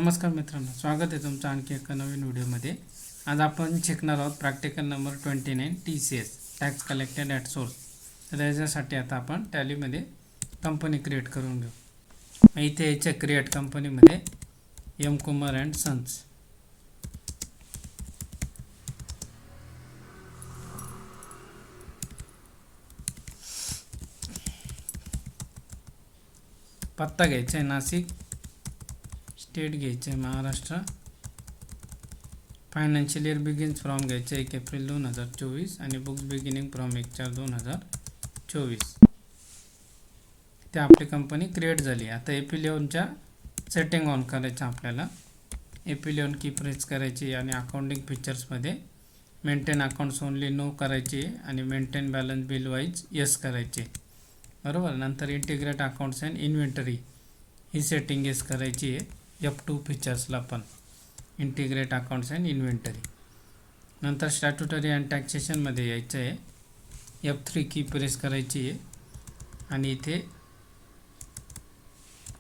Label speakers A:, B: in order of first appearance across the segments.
A: नमस्कार मित्रांनो, स्वागत आहे तुमचं आणखी एका नवीन व्हिडिओमध्ये। आज आपण शिकणार आहोत practical number 29 TCS tax collected at source. तर याच्यासाठी आता आपण टॅलीमध्ये कंपनी क्रिएट करून घेऊ। इथे याच्या क्रिएट कंपनीमध्ये एम कुमार अँड सन्स पत्ता घ्यायचा आहे नाशिक, स्टेट घ्यायचे आहे Maharashtra, financial year begins from घ्यायचे 1 एप्रिल 2024 आणि बुक्स बिगिनिंग फ्रॉम 1/4/2024। ते आपली कंपनी क्रिएट झाली। आता AP11च्या सेटिंग ऑन करायचं आपल्याला। AP11 की प्रेस करायची आणि अकाउंटिंग फीचर्समध्ये मेंटेन अकाउंट्स ओनली नो करायची आणि maintain balance bill wise yes करायचे, बरोबर। नंतर इंटिग्रेट अकाउंट्स अँड इन्व्हेंटरी ही सेटिंग येस करायची आहे। F2 फीचर्सला पण इंटिग्रेट अकाउंट्स अँड इन्व्हेंटरी। नंतर स्टॅट्युटरी अँड टॅक्सेशनमध्ये यायचं आहे। F3 की प्रेस करायची आहे आणि इथे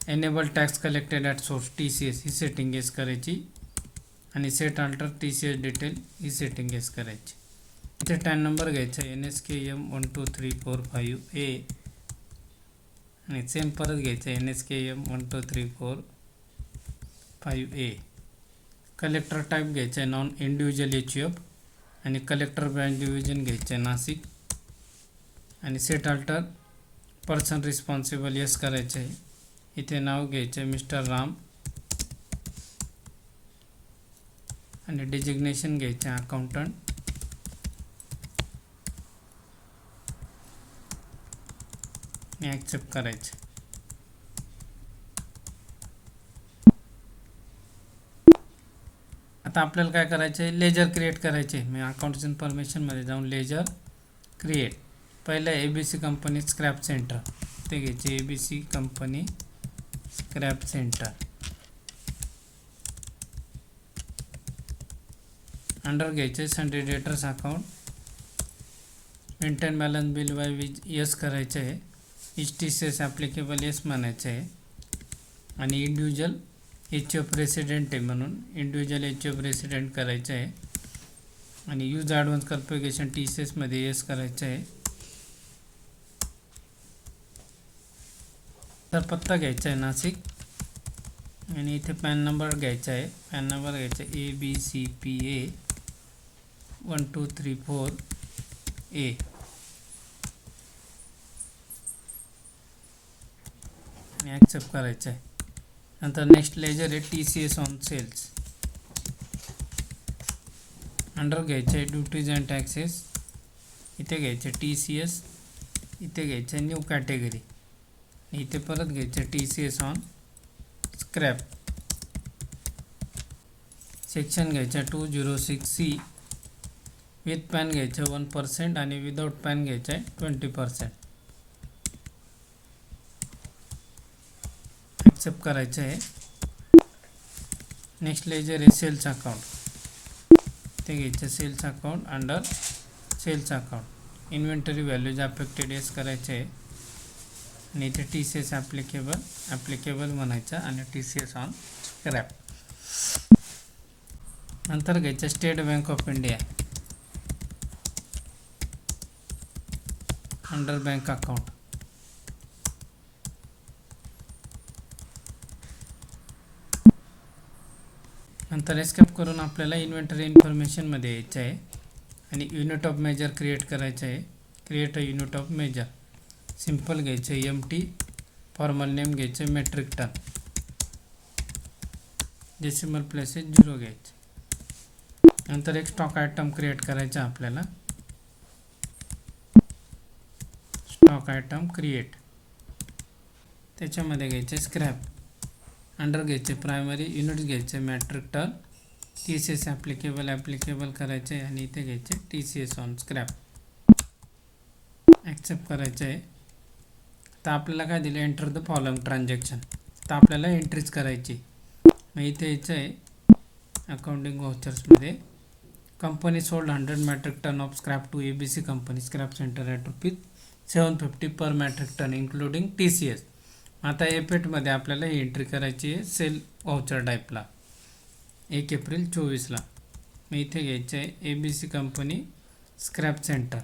A: enable tax collected at source TCS ही सेटिंग येस करायची आणि सेट अल्टर TCS डिटेल ही सेटिंग येस करायची। इथे 10 नंबर घ्यायचा आहे NSKM 12345A आणि सेम परत घ्यायचं आहे NSKM 12345A। कलेक्टर टाईप घ्यायचं आहे नॉन इंडिव्हिज्युअल HUF आणि कलेक्टर ब्रांच डिव्हिजन घ्यायचं आहे नाशिक आणि set alter person responsible yes करायचं आहे। इथे नाव घ्यायचं आहे मिस्टर राम आणि डेजिग्नेशन घ्यायचं आहे अकाउंटंट आणि ॲक्सेप्ट करायचं। आता आपल्याला काय करायचं आहे, लेजर क्रिएट करायचे। मी अकाउंट्स इन्फॉर्मेशनमध्ये जाऊन लेजर क्रिएट, पहिलं ABC कंपनी स्क्रॅप सेंटर ते घ्यायचे, ABC company scrap center. Under घ्यायचे sundry debtors account, maintain balance bill wise yes करायचं आहे, TCS ॲप्लिकेबल यस म्हणायचं आहे आणि इंडिव्हिज्युअल HUF रेसिडेंट आहे म्हणून इंडिव्हिज्युअल HUF रेसिडेंट करायचं आहे आणि यूज ॲडव्हान्स कॉन्फिगरेशन TCS मध्ये यस करायचं आहे। तर पत्ता घ्यायचा आहे नाशिक आणि इथे पॅन नंबर घ्यायचा आहे। पॅन नंबर घ्यायचा आहे ABCPA 1234A आणि ॲक्सेप्ट करायचं आहे। नंतर नेक्स्ट लेजर आहे TCS ऑन सेल्स, अंडर घ्यायचे आहे ड्युटीज अँड टॅक्सेस, इथे घ्यायचे TCS, इथे घ्यायचे न्यू कॅटेगरी, इथे परत घ्यायचे TCS ऑन स्क्रॅप, सेक्शन घ्यायचं 206C, विथ पॅन घ्यायचं 1% आणि विदाउट पॅन घ्यायचं आहे 20%। ॲक्सेप्ट करायचं आहे। नेक्स्ट लेजर आहे सेल्स अकाउंट, ते घ्यायचं sales account, under sales account inventory values affected yes करायचे आहे आणि इथे TCS ॲप्लिकेबल म्हणायचं आणि TCS ऑन स्क्रॅप। नंतर घ्यायचं state bank of India, under bank account, नंतर एस्केप करून आपल्याला इन्व्हेंटरी इन्फॉर्मेशनमध्ये यायचं आहे आणि युनिट ऑफ मेजर क्रिएट करायचं आहे। Create a unit of measure, simple घ्यायचं आहे MT, फॉर्मल नेम घ्यायचं मेट्रिक टन, डेसिमल प्लेसेस 0 घ्यायचे। नंतर एक स्टॉक आयटम क्रिएट करायचा आपल्याला, स्टॉक आयटम क्रिएट, त्याच्यामध्ये घ्यायचे स्क्रॅप, अंडर घ्यायचे प्रायमरी, युनिट्स घ्यायचे मेट्रिक टन, TCS ॲप्लिकेबल करायचे आणि इथे घ्यायचे TCS ऑन स्क्रॅप, ॲक्सेप्ट करायचं आहे। तर आपल्याला काय दिलं, एंटर द फॉलोइंग ट्रान्झॅक्शन, तर आपल्याला एंट्रीज करायची। मग इथे यायचं आहे अकाउंटिंग व्हाउचर्समध्ये, company sold 100 metric ton of scrap to ABC company scrap center at ₹750 per metric ton including TCS। आता एपेटमध्ये आपल्याला ही एंट्री करायची आहे सेल व्हाउचर टाईपला। 1 एप्रिल 24ला. मग इथे घ्यायचं आहे ABC कंपनी स्क्रॅप सेंटर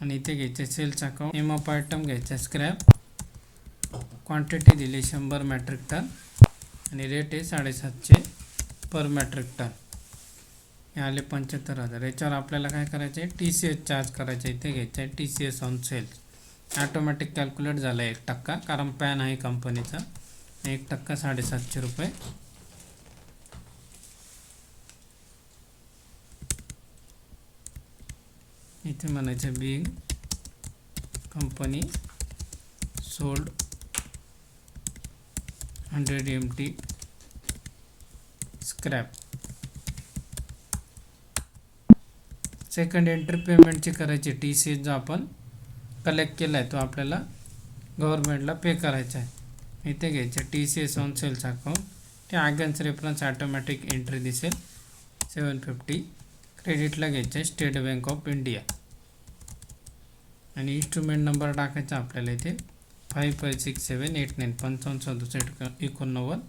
A: आणि इथे घ्यायचं आहे sales account. Name of item घ्यायचा स्क्रॅप. क्वांटिटी दिली 100 मेट्रिक टन आणि रेट आहे 750 पर मेट्रिक टन. हे आले 75,000. याच्यावर आपल्याला काय करायचं आहे, TCS चार्ज करायचं आहे. इथे घ्यायचं आहे TCS on sales. Automatic calculate झालं 1%, कारण पॅन आहे कंपनीचा. 1% 750 रुपये. इथे म्हणायचं big company sold 100 MT scrap. Second entry पेमेंटची करायची. TCS जो आपण कलेक्ट केला आहे तो आपल्याला गव्हर्नमेंटला पे करायचा आहे. इथे घ्यायचं TCS ऑन सेल्स अकाउंट. ते अगेन्स्ट रेफरन्स ऑटोमॅटिक एंट्री दिसेल 750. क्रेडिटला घ्यायचं आहे स्टेट बँक ऑफ इंडिया आणि इन्स्ट्रुमेंट नंबर टाकायचा आपल्याला इथे 556789 556789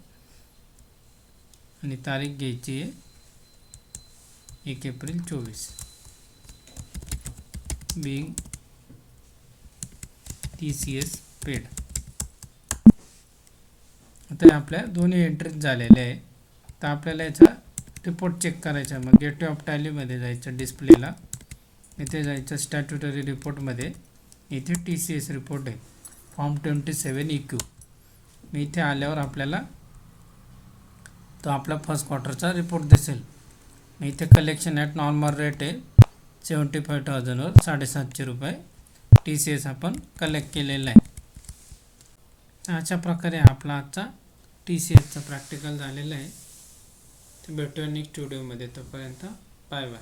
A: आणि तारीख घ्यायची आहे 1 एप्रिल 24. Bing TCS paid. आता आपल्या दोन्ही एंट्रीज झालेल्या आहे. तर आपल्याला याचा रिपोर्ट चेक करायचा. मग गेटवे ऑफ टॅलीमध्ये जायचं डिस्प्लेला. इथे जायचं स्टॅट्युटरी रिपोर्टमध्ये. इथे TCS रिपोर्ट आहे फॉर्म 27 EQ. मी इथे आल्यावर आपल्याला तो आपला फर्स्ट क्वार्टरचा रिपोर्ट दिसेल. मी इथे कलेक्शन ॲट नॉर्मल रेट आहे 75,000वर 750 रुपये TCS आपण कलेक्ट केलेला आहे. अशा प्रकारे आपला आजचा TCSचा प्रॅक्टिकल झालेला आहे. ते भेटूया नेक्स्ट व्हिडिओमध्ये. तोपर्यंत बाय बाय.